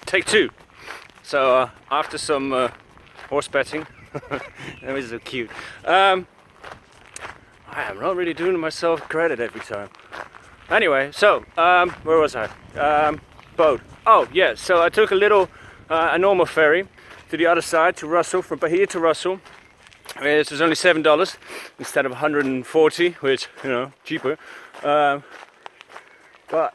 Take two. So after some horse betting, that was so cute. I am not really doing myself credit every time. Anyway, so where was I? Boat. Oh yeah, so I took a normal ferry to the other side, to Russell, from Bahia to Russell. It was only $7 instead of 140, which, you know, cheaper. But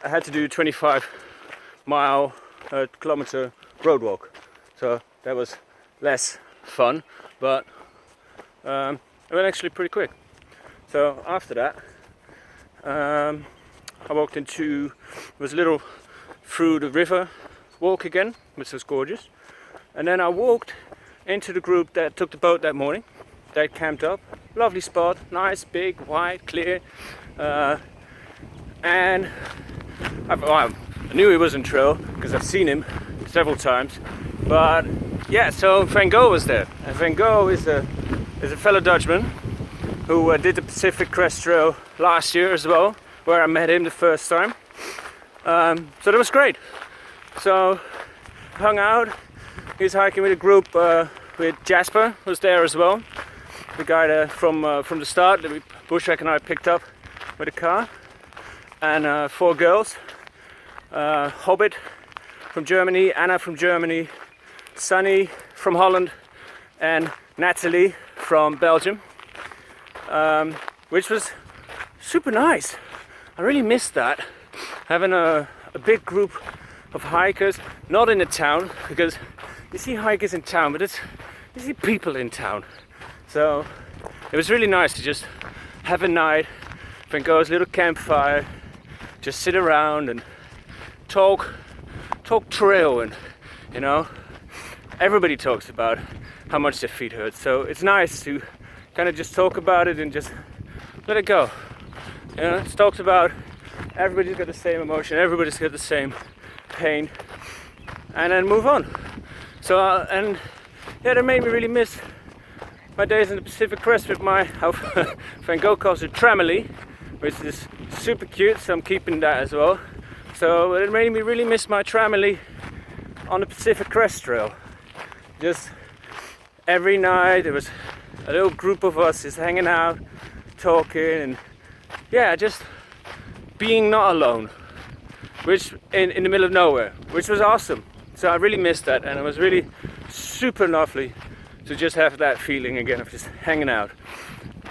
I had to do 25-kilometer road walk, so that was less fun, but it went actually pretty quick. So after that, I walked into, it was a little through the river walk again, which was gorgeous. And then I walked into the group that took the boat that morning. They camped up, lovely spot, nice, big, wide, clear. And I knew he wasn't trail because I've seen him several times. But yeah, so Van Gogh was there. And Van Gogh is a fellow Dutchman who did the Pacific Crest Trail last year as well, where I met him the first time. So that was great. So hung out. He was hiking with a group with Jasper, was there as well. The guy from the start that Bushrack and I picked up with a car. And 4 girls. Hobbit from Germany, Anna from Germany, Sunny from Holland, and Natalie from Belgium. Which was super nice. I really missed that. Having a big group of hikers, not in the town, because you see hikers in town, but you see people in town. So it was really nice to just have a night, Van Gogh's little campfire, just sit around and talk trail, and you know, everybody talks about how much their feet hurt. So it's nice to kind of just talk about it and just let it go. You know, it's talked about, everybody's got the same emotion, everybody's got the same pain, and then move on. So and yeah, that made me really miss my days in the Pacific Crest with my, how Van Gogh calls it, tramily, which is super cute, so I'm keeping that as well. So it made me really miss my tramily on the Pacific Crest Trail. Just every night there was a little group of us just hanging out, talking, and yeah, just being not alone, which in the middle of nowhere, which was awesome. So I really missed that, and it was really super lovely to just have that feeling again of just hanging out.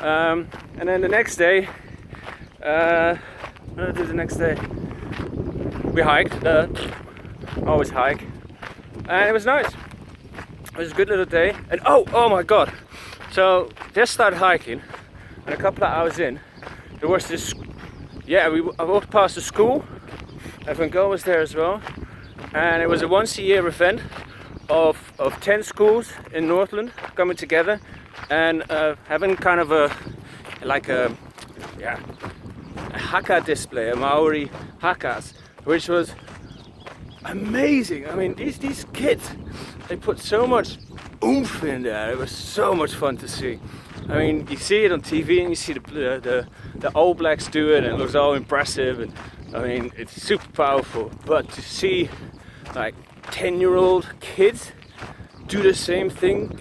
And then the next day, what did I do the next day? We hiked, always hike, and it was nice. It was a good little day, and oh my god! So just started hiking, and a couple of hours in, there was this. Yeah, I walked past the school. Van Gogh was there as well, and it was a once-a-year event of 10 schools in Northland coming together and having kind of a haka display, a Maori hakas, which was amazing. I mean, these kids, they put so much oomph in there. It was so much fun to see. I mean, you see it on TV and you see the All Blacks do it, and it looks all impressive, and I mean, it's super powerful. But to see like 10-year-old kids do the same thing,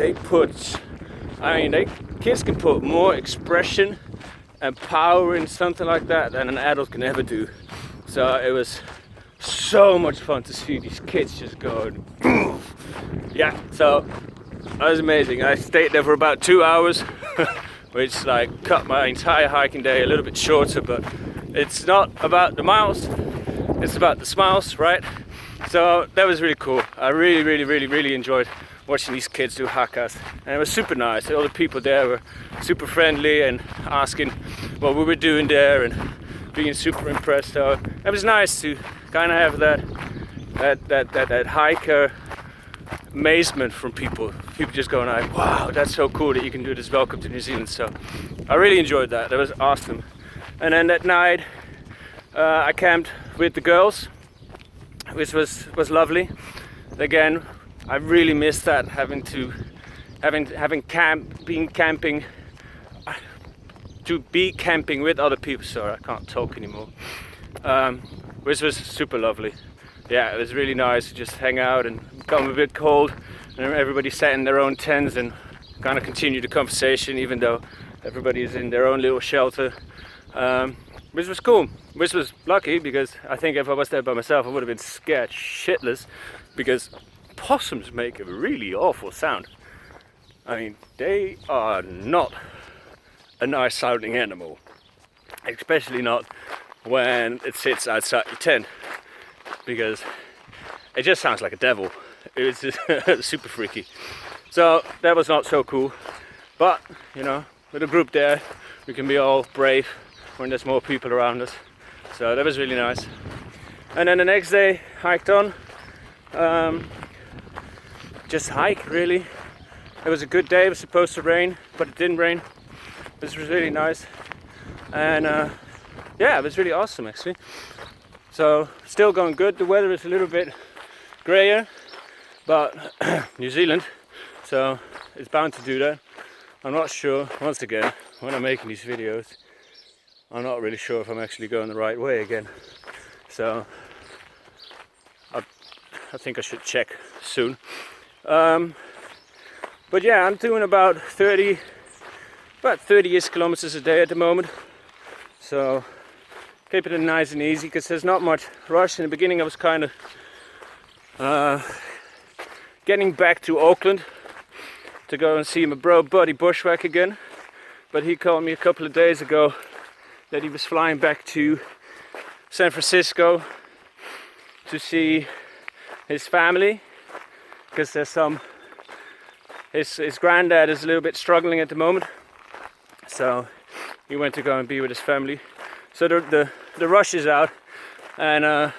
kids can put more expression and power in something like that than an adult can ever do. So it was so much fun to see these kids just going. Yeah, so that was amazing. I stayed there for about 2 hours, which like cut my entire hiking day a little bit shorter, but it's not about the miles, it's about the smiles, right? So that was really cool. I really enjoyed watching these kids do hakas, and it was super nice. All the people there were super friendly and asking what we were doing there and being super impressed. So it was nice to kind of have that hiker amazement from people just going like, wow, that's so cool that you can do this, welcome to New Zealand. So I really enjoyed that. That was awesome. And then that night I camped with the girls, which was lovely. Again, I really missed that, camping with other people. Sorry, I can't talk anymore. Which was super lovely. yeah, it was really nice to just hang out and become a bit cold, and everybody sat in their own tents and kind of continue the conversation, even though everybody is in their own little shelter, which was cool, which was lucky, because I think if I was there by myself I would have been scared shitless, because possums make a really awful sound. I mean, they are not a nice sounding animal, especially not when it sits outside your tent, because it just sounds like a devil. It's just super freaky. So that was not so cool, but you know, with a group there we can be all brave when there's more people around us. So that was really nice. And then the next day hiked on, just hike really. It was a good day. It was supposed to rain, but it didn't rain. This was really nice, and yeah, it was really awesome actually. So still going good. The weather is a little bit grayer, but New Zealand, so it's bound to do that. I'm not sure, once again, when I'm making these videos, I'm not really sure if I'm actually going the right way again. So I think I should check soon. But yeah, I'm doing about 30-ish kilometers a day at the moment. So keeping it nice and easy, because there's not much rush. In the beginning I was kind of getting back to Auckland to go and see my buddy Bushwhack again. But he called me a couple of days ago that he was flying back to San Francisco to see his family, because there's some his granddad is a little bit struggling at the moment, so he went to go and be with his family. So the rush is out, and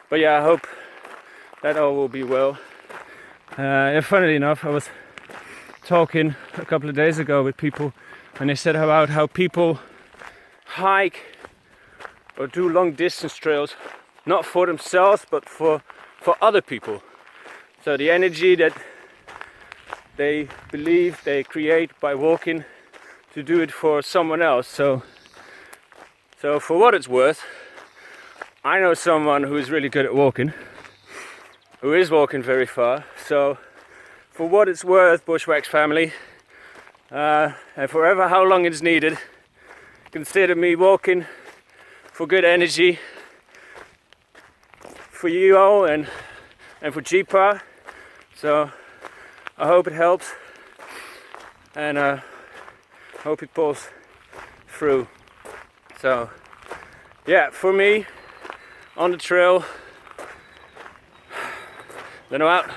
but yeah, I hope that all will be well. Funnily enough, I was talking a couple of days ago with people, and they said about how people hike or do long distance trails not for themselves but for other people. So the energy that they believe they create by walking, to do it for someone else. So for what it's worth, I know someone who is really good at walking, who is walking very far. So for what it's worth, Bushwhack's family, and forever how long it's needed, consider me walking for good energy for you all and for GPA. So I hope it helps, and hope it pulls through. So yeah, for me on the trail, Lenno out.